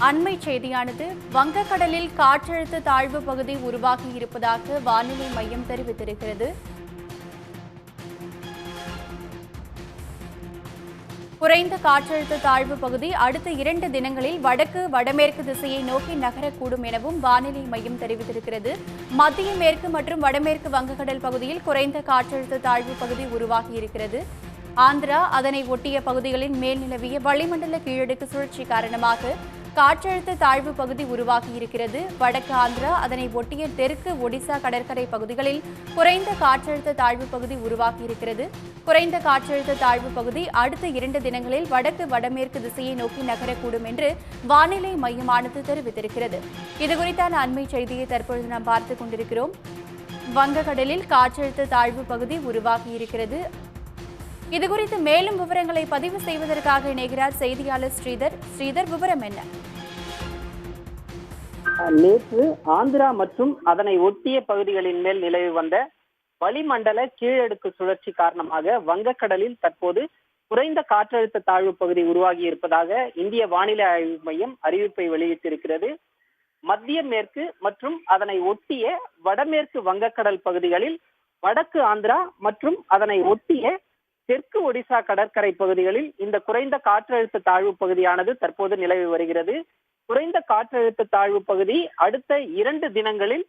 அண்மை செய்தியானது வங்கக்கடலில் காற்றழுத்த தாழ்வு பகுதி உருவாகி இருப்பதாக வானிலை மையம் தெரிவித்திருக்கிறது. குறைந்த காற்றழுத்த தாழ்வு பகுதி அடுத்த 2 தினங்களில் வடக்கு வடமேற்கு திசையை நோக்கி நகரக்கூடும் எனவும் வானிலை மையம் தெரிவித்திருக்கிறது. மத்திய மேற்கு மற்றும் வடமேற்கு வங்கக்கடல் பகுதியில் குறைந்த காற்றழுத்த தாழ்வு பகுதி உருவாகி இருக்கிறது. ஆந்திரா அதனை ஒட்டிய பகுதிகளின் மேல் நிலவிய வளிமண்டல கீழடுக்கு சுழற்சி காரணமாக காற்றழுத்த தாழ்வு பகுதி உருவாகி இருக்கிறது. வடக்கு ஆந்திரா அதனை ஒட்டிய தெற்கு ஒடிசா கடற்கரை பகுதிகளில் குறைந்த காற்றழுத்த தாழ்வு பகுதி உருவாகி இருக்கிறது. குறைந்த காற்றழுத்த தாழ்வு பகுதி அடுத்த 2 தினங்களில் வடக்கு வடமேற்கு திசையை நோக்கி நகரக்கூடும் என்று வானிலை மையமானது தெரிவித்திருக்கிறது. இதுகுறித்தான அண்மை செய்தியை தற்பொழுது நாம் பார்த்துக் கொண்டிருக்கிறோம். வங்கக்கடலில் காற்றழுத்த தாழ்வு பகுதி உருவாகி இருக்கிறது. இதுகுறித்து மேலும் விவரங்களை பதிவு செய்வதற்காக இணைகிறார் செய்தியாளர் ஸ்ரீதர். ஸ்ரீதர், விவரம் என்ன? நேற்று ஆந்திரா மற்றும் அதனை ஒட்டிய பகுதிகளின் மேல் நிலவி வந்த வளிமண்டல கீழடுக்கு சுழற்சி காரணமாக வங்கக்கடலில் தற்போது குறைந்த காற்றழுத்த தாழ்வு பகுதி உருவாகி இருப்பதாக இந்திய வானிலை ஆய்வு மையம் அறிவிப்பை வெளியிட்டிருக்கிறது. மத்திய மேற்கு மற்றும் அதனை ஒட்டிய வடமேற்கு வங்கக்கடல் பகுதிகளில் வடக்கு ஆந்திரா மற்றும் அதனை ஒட்டிய தெற்கு ஒடிசா கடற்கரை பகுதிகளில் இந்த குறைந்த காற்றழுத்த தாழ்வு பகுதியானது தற்போது நிலவி வருகிறது. குறைந்த காற்றழுத்த தாழ்வு பகுதி அடுத்த 2 தினங்களில்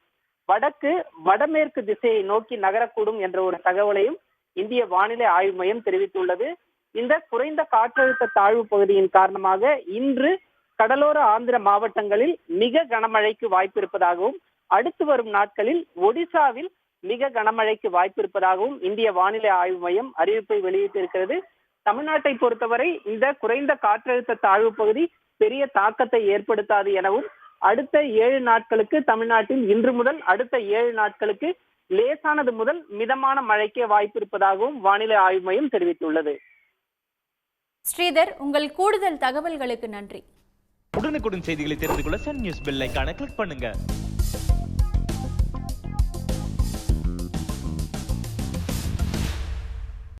வடக்கு வடமேற்கு திசையை நோக்கி நகரக்கூடும் என்ற ஒரு தகவலையும் இந்திய வானிலை ஆய்வு மையம் தெரிவித்துள்ளது. இந்த குறைந்த காற்றழுத்த தாழ்வு பகுதியின் காரணமாக இன்று கடலோர ஆந்திர மாவட்டங்களில் மிக கனமழைக்கு வாய்ப்பு இருப்பதாகவும் அடுத்து வரும் நாட்களில் ஒடிசாவில் மிக கனமழைக்கு வாய்ப்பு இருப்பதாகவும் இந்திய வானிலை ஆய்வு மையம் அறிவிப்பை வெளியிட்டிருக்கிறது. தமிழ்நாட்டை பொறுத்தவரை இந்த குறைந்த காற்றழுத்த தாழ்வு பகுதி பெரிய தாக்கத்தை ஏற்படுத்தாது எனவும் அடுத்த 7 நாட்களுக்கு தமிழ்நாட்டில் இன்று முதல் அடுத்த 7 நாட்களுக்கு லேசானது முதல் மிதமான மழைக்கே வாய்ப்பு இருப்பதாகவும் வானிலை ஆய்வு மையம் தெரிவித்துள்ளது. ஸ்ரீதர், உங்கள் கூடுதல் தகவல்களுக்கு நன்றி. உடனுக்குடன் செய்திகளை தெரிந்து கொள்ள சன் நியூஸ் பெல் ஐகானை கிளிக் பண்ணுங்க.